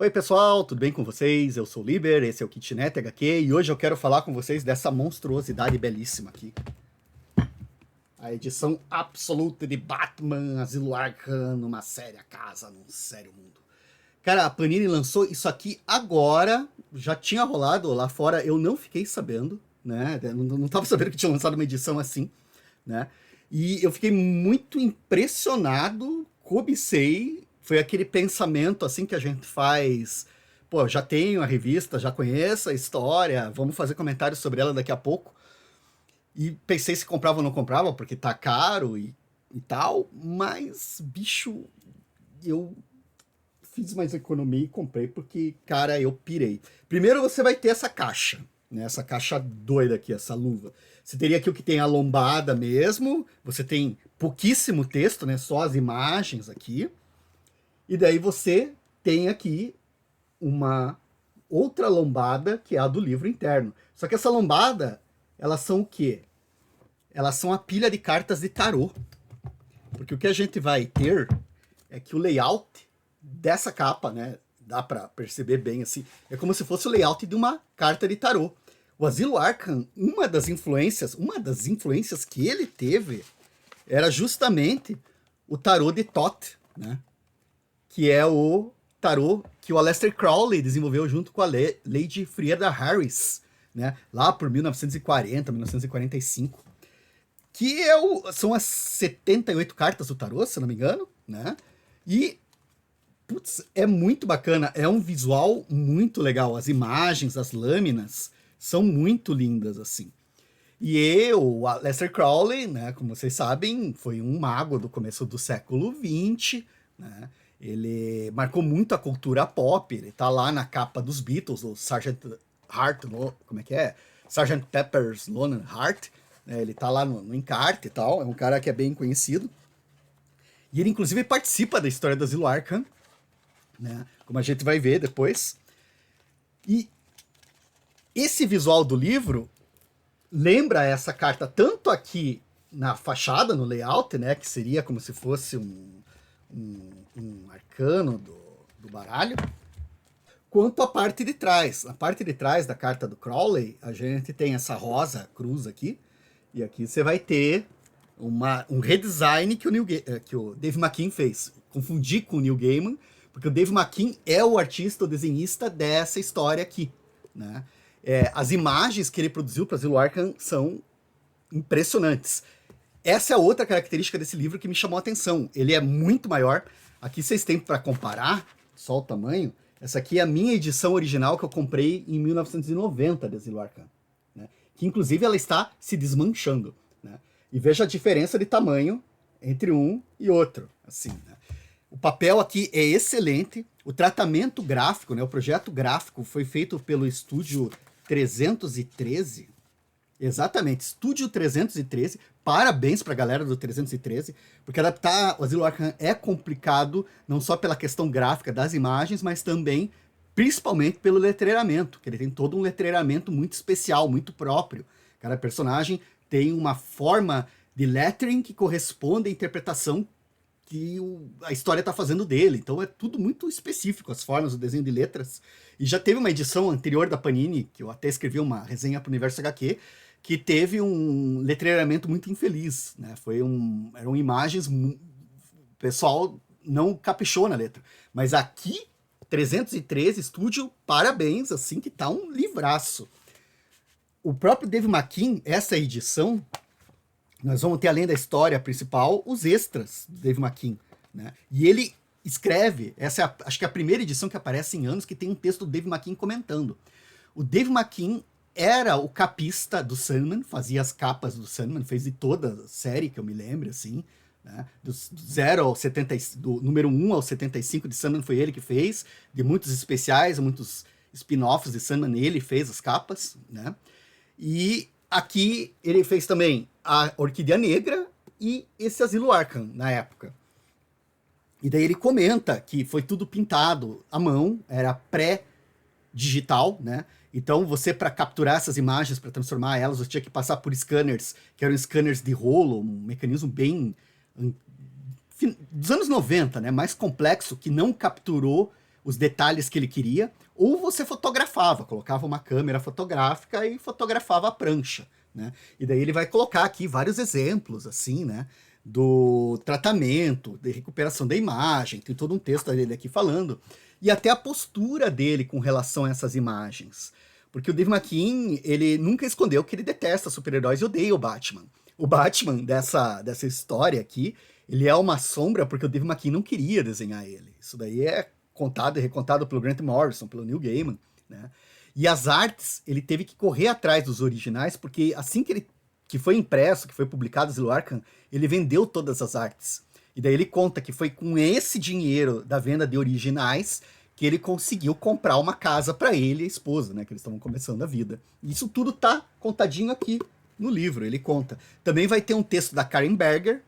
Oi pessoal, tudo bem com vocês? Eu sou o Liber, esse é o Kitnet HQ e hoje eu quero falar com vocês dessa monstruosidade belíssima aqui. A edição absoluta de Batman Asilo Arkham numa séria casa, num sério mundo. Cara, a Panini lançou isso aqui agora, já tinha rolado lá fora, eu não fiquei sabendo, né? Eu não tava sabendo que tinha lançado uma edição assim, né? E eu fiquei muito impressionado, cobicei, foi aquele pensamento assim que a gente faz, pô, já tenho a revista, já conheço a história, vamos fazer comentários sobre ela daqui a pouco. E pensei se comprava ou não comprava, porque tá caro e tal, mas, bicho, eu fiz mais economia e comprei porque, cara, eu pirei. Primeiro você vai ter essa caixa, né? Essa caixa doida aqui, essa luva. Você teria aqui o que tem a lombada mesmo, você tem pouquíssimo texto, né? Só as imagens aqui. E daí você tem aqui uma outra lombada, que é a do livro interno. Só que essa lombada, elas são o quê? Elas são a pilha de cartas de tarô. Porque o que a gente vai ter é que o layout dessa capa, né, dá para perceber bem assim, é como se fosse o layout de uma carta de tarô. O Asilo Arkham, uma das influências que ele teve era justamente o tarô de Thoth, né? Que é o tarô que o Aleister Crowley desenvolveu junto com a Lady Frieda Harris, né? Lá por 1940, 1945. Que são as 78 cartas do tarô, se não me engano, né? E, putz, é muito bacana, é um visual muito legal. As imagens, as lâminas são muito lindas, assim. E o Aleister Crowley, né, como vocês sabem, foi um mago do começo do século XX, né? Ele marcou muito a cultura pop, ele tá lá na capa dos Beatles, o Sgt. Heart, como é que é? Sgt. Pepper's Lonely Heart, né? Ele tá lá no encarte e tal, é um cara que é bem conhecido. E ele inclusive participa da história do Asilo Arkham, né? Como a gente vai ver depois. E esse visual do livro lembra essa carta tanto aqui na fachada, no layout, né? Que seria como se fosse um arcano do baralho, quanto a parte de trás. A parte de trás da carta do Crowley, a gente tem essa rosa cruz aqui, e aqui você vai ter um redesign que o Dave McKean fez. Confundi com o Neil Gaiman, porque o Dave McKean é o artista, o desenhista dessa história aqui, né? As imagens que ele produziu para Asilo Arkham são impressionantes. Essa é outra característica desse livro que me chamou a atenção. Ele é muito maior. Aqui vocês têm para comparar, só o tamanho. Essa aqui é a minha edição original que eu comprei em 1990 de Asilo Arkham, né? Que inclusive ela está se desmanchando, né? E veja a diferença de tamanho entre um e outro, assim, né? O papel aqui é excelente. O tratamento gráfico, né, o projeto gráfico foi feito pelo estúdio 313. Exatamente, Estúdio 313. Parabéns pra galera do 313, porque adaptar o Asilo Arkham é complicado, não só pela questão gráfica das imagens, mas também, principalmente, pelo letreiramento, que ele tem todo um letreiramento muito especial, muito próprio. Cada personagem tem uma forma de lettering que corresponde à interpretação que a história está fazendo dele. Então é tudo muito específico, as formas, o desenho de letras. E já teve uma edição anterior da Panini, que eu até escrevi uma resenha para o Universo HQ, que teve um letreiramento muito infeliz, né? Eram imagens, o pessoal não caprichou na letra. Mas aqui, 313 Estúdio, parabéns, assim que tá um livraço. O próprio Dave McKean, essa edição, nós vamos ter, além da história principal, os extras do Dave McKean, né? E ele escreve, essa é acho que é a primeira edição que aparece em anos que tem um texto do Dave McKean comentando. O Dave McKean era o capista do Sandman, fazia as capas do Sandman, fez de toda a série que eu me lembro, assim, né? Do 0 ao 70, do número 1 ao 75 de Sandman foi ele que fez, de muitos especiais, muitos spin-offs de Sandman, ele fez as capas, né? E aqui ele fez também a Orquídea Negra e esse Asilo Arkham, na época. E daí ele comenta que foi tudo pintado à mão, era pré-digital, né? Então você, para capturar essas imagens, para transformar elas, você tinha que passar por scanners, que eram scanners de rolo, um mecanismo bem dos anos 90, né? Mais complexo, que não capturou os detalhes que ele queria, ou você fotografava, colocava uma câmera fotográfica e fotografava a prancha, né? E daí ele vai colocar aqui vários exemplos, assim, né? Do tratamento, de recuperação da imagem, tem todo um texto dele aqui falando, e até a postura dele com relação a essas imagens. Porque o Dave McKean, ele nunca escondeu que ele detesta super-heróis e odeia o Batman. O Batman dessa história aqui, ele é uma sombra porque o Dave McKean não queria desenhar ele. Isso daí é contado e recontado pelo Grant Morrison, pelo Neil Gaiman, né? E as artes, ele teve que correr atrás dos originais, porque assim que foi impresso, que foi publicado o Zero Arkham, ele vendeu todas as artes. E daí ele conta que foi com esse dinheiro da venda de originais que ele conseguiu comprar uma casa para ele e a esposa, né? Que eles estavam começando a vida. Isso tudo tá contadinho aqui no livro, ele conta. Também vai ter um texto da Karen Berger,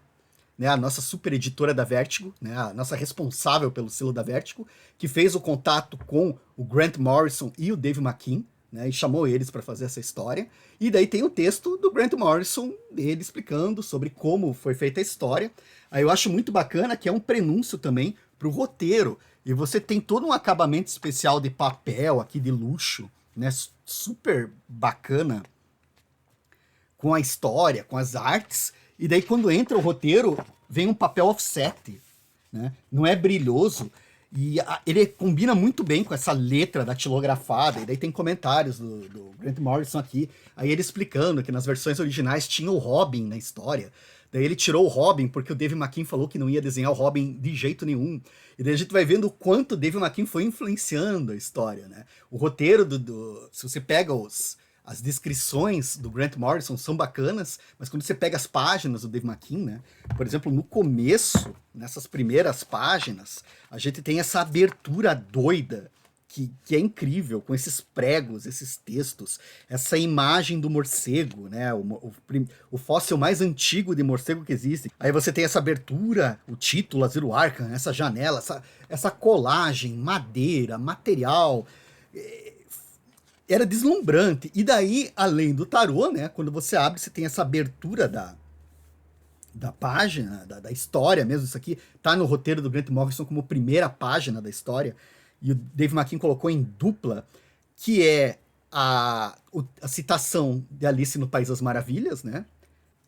né, a nossa super editora da Vertigo, né, a nossa responsável pelo selo da Vertigo, que fez o contato com o Grant Morrison e o Dave McKean, né, e chamou eles para fazer essa história. E daí tem o texto do Grant Morrison, dele explicando sobre como foi feita a história. Aí eu acho muito bacana que é um prenúncio também para o roteiro. E você tem todo um acabamento especial de papel aqui de luxo, né, super bacana, com a história, com as artes, e daí quando entra o roteiro, vem um papel offset, né? Não é brilhoso, e ele combina muito bem com essa letra datilografada, e daí tem comentários do Grant Morrison aqui, aí ele explicando que nas versões originais tinha o Robin na história, daí ele tirou o Robin porque o Dave McKean falou que não ia desenhar o Robin de jeito nenhum, e daí a gente vai vendo o quanto o Dave McKean foi influenciando a história, né? O roteiro se você pega as descrições do Grant Morrison são bacanas, mas quando você pega as páginas do Dave McKean, né? Por exemplo, no começo, nessas primeiras páginas, a gente tem essa abertura doida, que é incrível, com esses pregos, esses textos, essa imagem do morcego, né? O fóssil mais antigo de morcego que existe. Aí você tem essa abertura, o título, Zero Arkham, essa janela, essa colagem, madeira, material. Era deslumbrante. E daí, além do tarô, né? Quando você abre, você tem essa abertura da página, da história mesmo. Isso aqui tá no roteiro do Grant Morrison como primeira página da história. E o Dave McKean colocou em dupla, que é a citação de Alice no País das Maravilhas, né?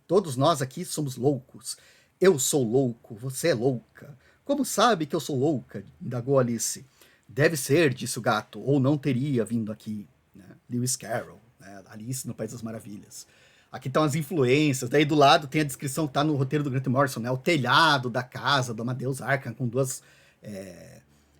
Todos nós aqui somos loucos. Eu sou louco, você é louca. Como sabe que eu sou louca? Indagou Alice. Deve ser, disse o gato, ou não teria vindo aqui. Né? Lewis Carroll, né? Alice no País das Maravilhas. Aqui estão as influências, daí do lado tem a descrição que tá no roteiro do Grant Morrison, né? O telhado da casa do Amadeus Arkham com duas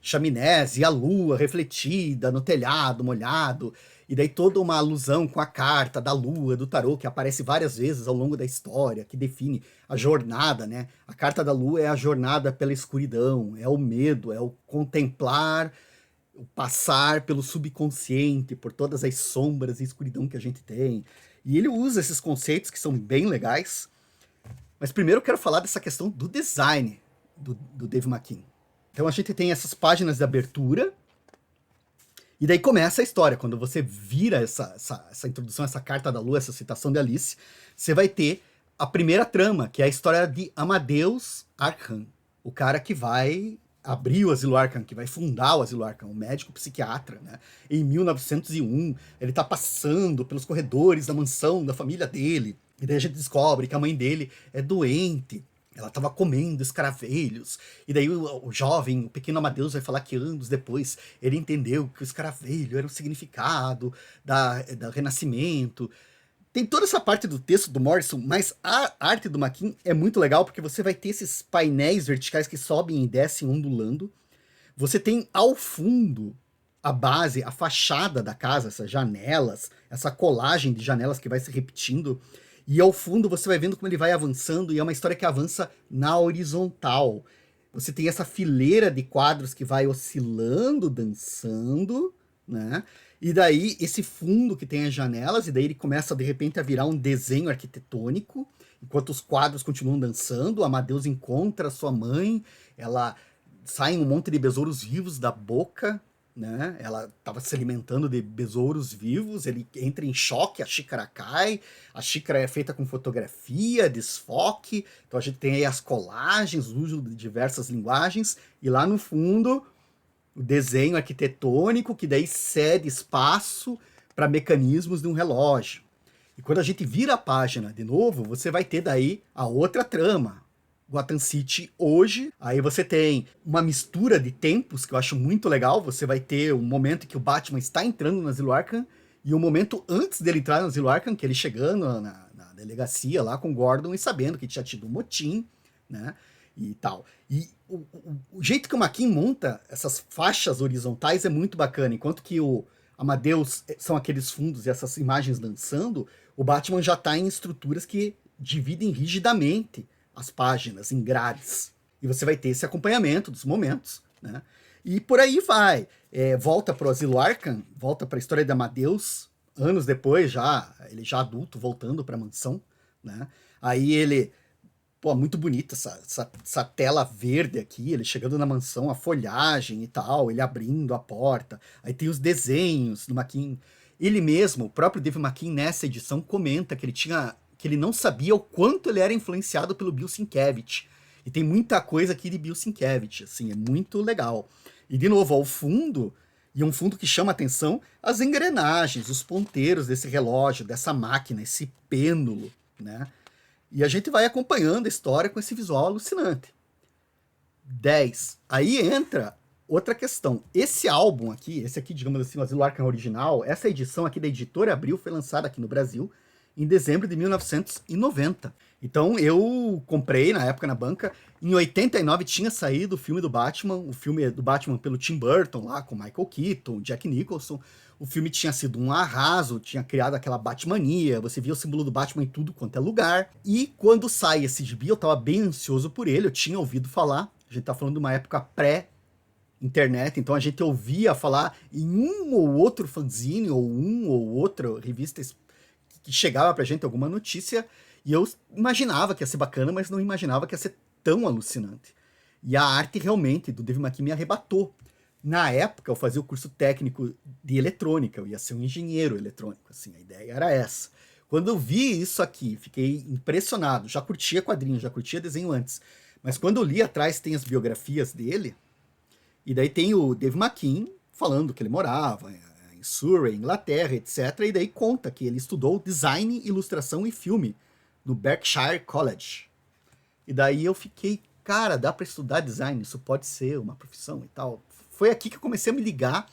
chaminés e a lua refletida no telhado molhado, e daí toda uma alusão com a carta da lua, do tarô, que aparece várias vezes ao longo da história, que define a jornada, né? A carta da lua é a jornada pela escuridão, é o medo, é o contemplar, o passar pelo subconsciente, por todas as sombras e escuridão que a gente tem. E ele usa esses conceitos que são bem legais. Mas primeiro eu quero falar dessa questão do design do Dave McKean. Então a gente tem essas páginas de abertura, e daí começa a história. Quando você vira essa introdução, essa carta da lua, essa citação de Alice, você vai ter a primeira trama, que é a história de Amadeus Arkham, o cara que vai abrir o Asilo Arkham, que vai fundar o Asilo Arkham, um médico psiquiatra, né? Em 1901, ele tá passando pelos corredores da mansão da família dele, e daí a gente descobre que a mãe dele é doente, ela estava comendo escaravelhos, e daí o jovem, o pequeno Amadeus vai falar que anos depois ele entendeu que o escaravelho era o significado do renascimento. Tem toda essa parte do texto do Morrison, mas a arte do McKean é muito legal, porque você vai ter esses painéis verticais que sobem e descem ondulando. Você tem ao fundo a base, a fachada da casa, essas janelas, essa colagem de janelas que vai se repetindo. E ao fundo você vai vendo como ele vai avançando, e é uma história que avança na horizontal. Você tem essa fileira de quadros que vai oscilando, dançando, né? E daí esse fundo que tem as janelas, e daí ele começa de repente a virar um desenho arquitetônico, enquanto os quadros continuam dançando. Amadeus encontra sua mãe, ela sai um monte de besouros vivos da boca, né? Ela estava se alimentando de besouros vivos, ele entra em choque, a xícara cai, a xícara é feita com fotografia, desfoque, então a gente tem aí as colagens, o uso de diversas linguagens, e lá no fundo O desenho arquitetônico que daí cede espaço para mecanismos de um relógio. E quando a gente vira a página de novo, você vai ter daí a outra trama. Gotham City hoje, aí você tem uma mistura de tempos que eu acho muito legal. Você vai ter um momento em que o Batman está entrando na Asilo Arkham e um momento antes dele entrar na Asilo Arkham, que ele chegando na delegacia lá com o Gordon e sabendo que tinha tido um motim, né? E tal. E o jeito que o Maquin monta essas faixas horizontais é muito bacana. Enquanto que o Amadeus são aqueles fundos e essas imagens dançando, o Batman já está em estruturas que dividem rigidamente as páginas em grades. E você vai ter esse acompanhamento dos momentos, né? E por aí vai. Volta para o Asilo Arkham, volta para a história de Amadeus, anos depois, ele já adulto, voltando para a mansão, né? Aí ele... Pô, muito bonita essa tela verde aqui, ele chegando na mansão, a folhagem e tal, ele abrindo a porta. Aí tem os desenhos do Maquin. Ele mesmo, o próprio Dave Maquin, nessa edição, comenta que ele não sabia o quanto ele era influenciado pelo Bill Sienkiewicz. E tem muita coisa aqui de Bill Sienkiewicz, assim, é muito legal. E, de novo, ao fundo, e um fundo que chama atenção, as engrenagens, os ponteiros desse relógio, dessa máquina, esse pêndulo, né? E a gente vai acompanhando a história com esse visual alucinante. 10. Aí entra outra questão. Esse álbum aqui, esse aqui, digamos assim, o Asilo Arkham original, essa edição aqui da Editora Abril foi lançada aqui no Brasil em dezembro de 1990. Então eu comprei na época na banca. Em 89 tinha saído o filme do Batman pelo Tim Burton, lá com Michael Keaton, Jack Nicholson. O filme tinha sido um arraso, tinha criado aquela Batmania, você via o símbolo do Batman em tudo quanto é lugar. E quando sai esse gibi, eu tava bem ansioso por ele, eu tinha ouvido falar. A gente tá falando de uma época pré-internet, então a gente ouvia falar em um ou outro fanzine, ou um ou outra revista que chegava pra gente alguma notícia, e eu imaginava que ia ser bacana, mas não imaginava que ia ser tão alucinante. E a arte realmente do Dave Maquin me arrebatou. Na época, eu fazia o curso técnico de eletrônica, eu ia ser um engenheiro eletrônico, assim, a ideia era essa. Quando eu vi isso aqui, fiquei impressionado, já curtia quadrinhos, já curtia desenho antes, mas quando eu li atrás, tem as biografias dele, e daí tem o Dave Maquin falando que ele morava em Surrey, Inglaterra, etc, e daí conta que ele estudou design, ilustração e filme no Berkshire College. E daí eu fiquei, cara, dá para estudar design, isso pode ser uma profissão e tal. Foi aqui que eu comecei a me ligar,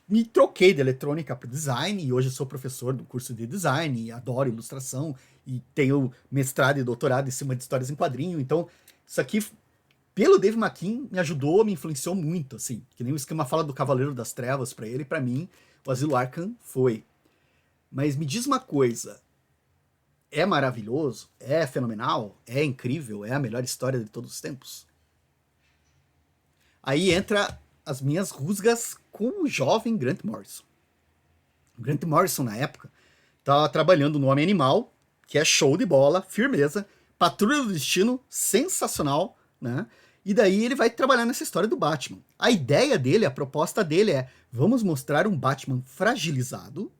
me troquei de eletrônica para design, e hoje eu sou professor do curso de design, e adoro ilustração, e tenho mestrado e doutorado em cima de histórias em quadrinho, então isso aqui, pelo Dave Maquin, me ajudou, me influenciou muito, assim, que nem o esquema fala do Cavaleiro das Trevas para ele, para mim, o Asilo Arkham foi. Mas me diz uma coisa, é maravilhoso, é fenomenal, é incrível, é a melhor história de todos os tempos? Aí entra as minhas rusgas com o jovem Grant Morrison. O Grant Morrison, na época, estava trabalhando no Homem Animal, que é show de bola, firmeza, Patrulha do Destino, sensacional, né? E daí ele vai trabalhar nessa história do Batman. A ideia dele, a proposta dele é: vamos mostrar um Batman fragilizado,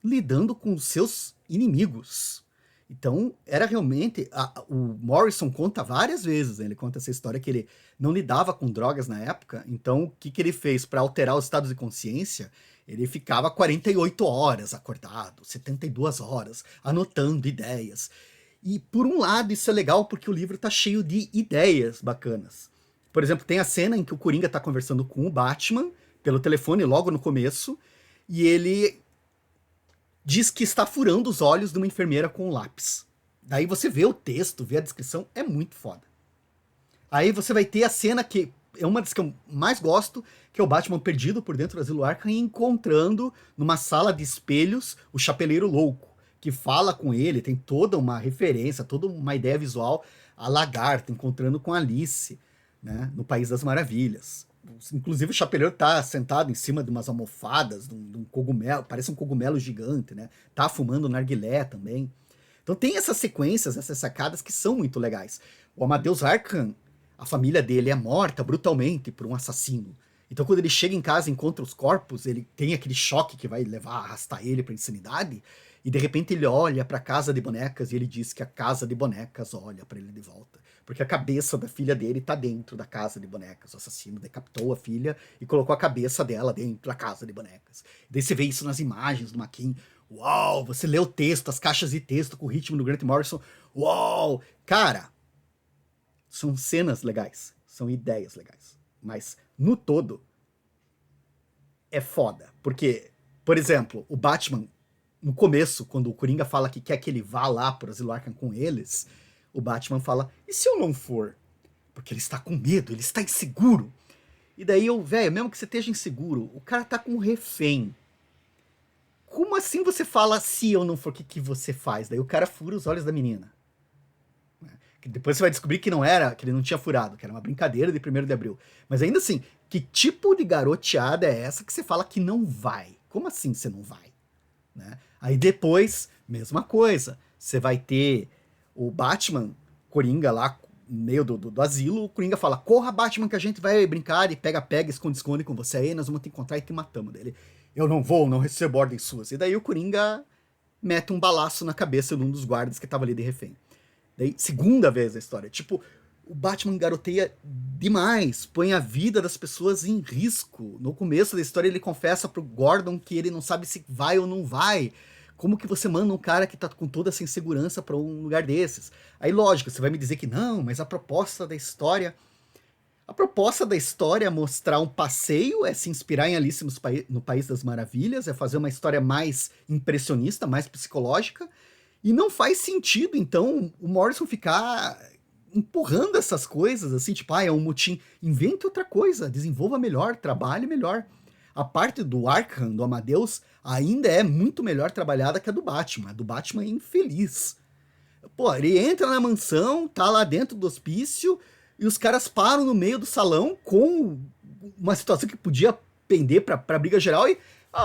lidando com os seus inimigos. Então, era realmente... o Morrison conta várias vezes, né? Ele conta essa história que ele não lidava com drogas na época, então o que ele fez para alterar os estados de consciência? Ele ficava 48 horas acordado, 72 horas, anotando ideias. E, por um lado, isso é legal porque o livro tá cheio de ideias bacanas. Por exemplo, tem a cena em que o Coringa tá conversando com o Batman pelo telefone logo no começo, e ele diz que está furando os olhos de uma enfermeira com um lápis. Daí você vê o texto, vê a descrição, é muito foda. Aí você vai ter a cena que é uma das que eu mais gosto, que é o Batman perdido por dentro do Asilo Arkham e encontrando numa sala de espelhos o Chapeleiro Louco, que fala com ele, tem toda uma referência, toda uma ideia visual, a Lagarta encontrando com Alice, né, no País das Maravilhas. Inclusive o Chapeleiro tá sentado em cima de umas almofadas, de um cogumelo, parece um cogumelo gigante, né? Tá fumando narguilé também. Então tem essas sequências, essas sacadas que são muito legais. O Amadeus Arkham, a família dele é morta brutalmente por um assassino. Então quando ele chega em casa e encontra os corpos, ele tem aquele choque que vai levar a arrastar ele pra insanidade, E de repente ele olha para a casa de bonecas e ele diz que a casa de bonecas olha para ele de volta. Porque a cabeça da filha dele tá dentro da casa de bonecas. O assassino decapitou a filha e colocou a cabeça dela dentro da casa de bonecas. Daí você vê isso nas imagens do Maquin. Uau, você lê o texto, as caixas de texto com o ritmo do Grant Morrison. Uau, cara, são cenas legais, são ideias legais. Mas, no todo, é foda. Porque, por exemplo, o Batman, no começo, quando o Coringa fala que quer que ele vá lá pro Asilo Arkham com eles, o Batman fala, e se eu não for? Porque ele está com medo, ele está inseguro. E daí eu, velho, mesmo que você esteja inseguro, o cara tá com um refém. Como assim você fala, se eu não for, o que você faz? Daí o cara fura os olhos da menina. Depois você vai descobrir que não era, que ele não tinha furado, que era uma brincadeira de 1º de abril. Mas ainda assim, que tipo de garoteada é essa que você fala que não vai? Como assim você não vai? Né? Aí depois, mesma coisa. Você vai ter o Batman, Coringa lá, no meio do asilo, o Coringa fala, corra Batman que a gente vai brincar e pega, esconde com você aí, nós vamos te encontrar e te matamos dele. Eu não vou, não recebo ordens suas. E daí o Coringa mete um balaço na cabeça de um dos guardas que tava ali de refém. Daí, segunda vez a história. Tipo, o Batman garoteia demais, põe a vida das pessoas em risco. No começo da história ele confessa pro Gordon que ele não sabe se vai ou não vai. Como que você manda um cara que tá com toda essa insegurança pra um lugar desses? Aí, lógico, você vai me dizer que não, mas a proposta da história... A proposta da história é mostrar um passeio, é se inspirar em Alice no País das Maravilhas, é fazer uma história mais impressionista, mais psicológica, e não faz sentido, então, o Morrison ficar empurrando essas coisas, assim, tipo, é um motim. Invente outra coisa, desenvolva melhor, trabalhe melhor. A parte do Arkham, do Amadeus, ainda é muito melhor trabalhada que a do Batman. A do Batman é infeliz. Pô, ele entra na mansão, tá lá dentro do hospício, e os caras param no meio do salão com uma situação que podia pender pra briga geral e,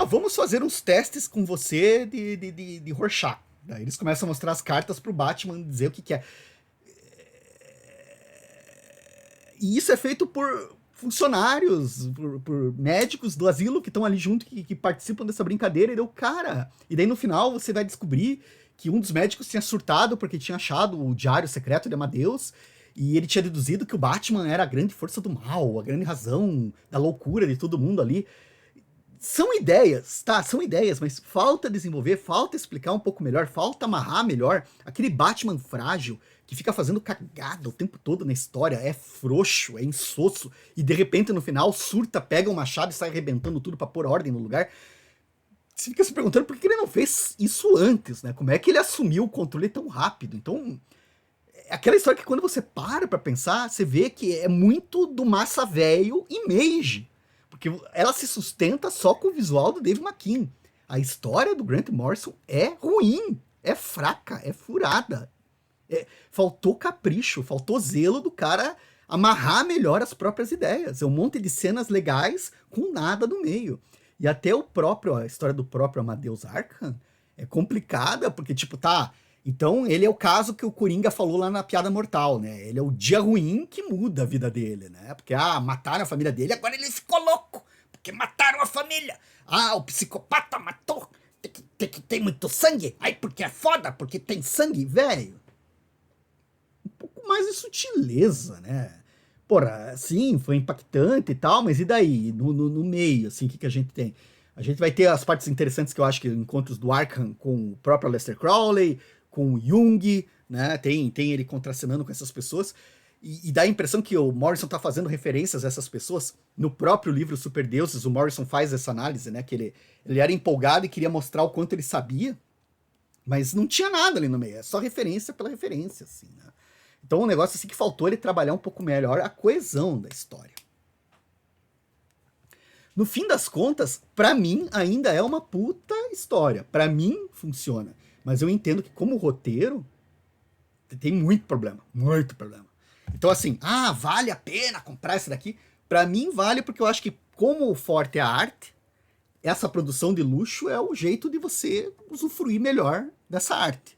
vamos fazer uns testes com você de Rorschach. Daí eles começam a mostrar as cartas pro Batman, dizer o que é. E isso é feito por funcionários, por médicos do asilo que estão ali junto, que participam dessa brincadeira, e deu cara. E daí no final você vai descobrir que um dos médicos tinha surtado porque tinha achado o diário secreto de Amadeus, e ele tinha deduzido que o Batman era a grande força do mal, a grande razão da loucura de todo mundo ali. São ideias, tá? São ideias, mas falta desenvolver, falta explicar um pouco melhor, falta amarrar melhor. Aquele Batman frágil que fica fazendo cagada o tempo todo na história, é frouxo, é insosso, e de repente no final surta, pega um machado e sai arrebentando tudo pra pôr ordem no lugar. Você fica se perguntando por que ele não fez isso antes, né? Como é que ele assumiu o controle tão rápido? Então, é aquela história que quando você para pra pensar, você vê que é muito do massa velho e Mage. Porque ela se sustenta só com o visual do Dave McKean. A história do Grant Morrison é ruim, é fraca, é furada. Faltou capricho, faltou zelo do cara amarrar melhor as próprias ideias. É um monte de cenas legais com nada no meio. E até a história do próprio Amadeus Arkham é complicada, porque tipo, tá... Então ele é o caso que o Coringa falou lá na Piada Mortal, né? Ele é o dia ruim que muda a vida dele, né? Porque, mataram a família dele, agora ele ficou louco, porque mataram a família. O psicopata matou, tem muito sangue, porque é foda, porque tem sangue, velho. Um pouco mais de sutileza, né? Porra, sim, foi impactante e tal, mas e daí? No meio, assim, o que a gente tem? A gente vai ter as partes interessantes que eu acho que encontros do Arkham com o próprio Aleister Crowley, com o Jung, né? Tem ele contracenando com essas pessoas. E dá a impressão que o Morrison tá fazendo referências a essas pessoas. No próprio livro Super Deuses, o Morrison faz essa análise, né? Que ele era empolgado e queria mostrar o quanto ele sabia, mas não tinha nada ali no meio, é só referência pela referência, assim, né? Então, um negócio assim que faltou ele trabalhar um pouco melhor a coesão da história. No fim das contas, pra mim, ainda é uma puta história. Pra mim, funciona. Mas eu entendo que como roteiro, tem muito problema. Muito problema. Então assim, vale a pena comprar esse daqui? Pra mim vale porque eu acho que como o forte é a arte, essa produção de luxo é o jeito de você usufruir melhor dessa arte.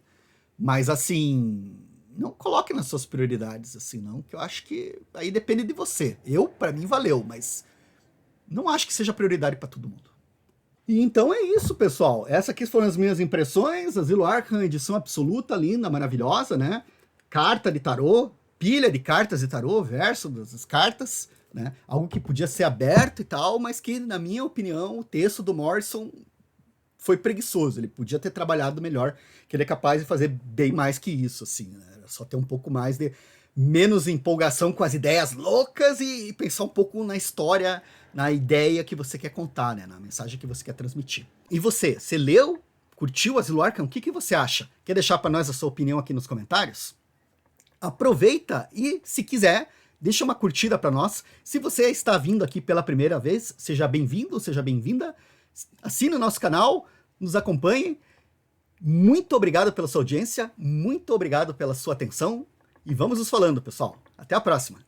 Mas assim, não coloque nas suas prioridades assim não, que eu acho que aí depende de você. Pra mim valeu, mas não acho que seja prioridade pra todo mundo. E então é isso, pessoal. Essas aqui foram as minhas impressões. Asilo Arkham, edição absoluta, linda, maravilhosa, né? Carta de tarô, pilha de cartas de tarô, verso das cartas, né? Algo que podia ser aberto e tal, mas que, na minha opinião, o texto do Morrison foi preguiçoso. Ele podia ter trabalhado melhor, que ele é capaz de fazer bem mais que isso, assim, né? Só ter um pouco mais de menos empolgação com as ideias loucas e pensar um pouco na história, na ideia que você quer contar, né? Na mensagem que você quer transmitir. E você leu? Curtiu Asilo Arkham? O que você acha? Quer deixar para nós a sua opinião aqui nos comentários? Aproveita e, se quiser, deixa uma curtida para nós. Se você está vindo aqui pela primeira vez, seja bem-vindo, seja bem-vinda. Assine o nosso canal, nos acompanhe. Muito obrigado pela sua audiência, muito obrigado pela sua atenção. E vamos nos falando, pessoal. Até a próxima.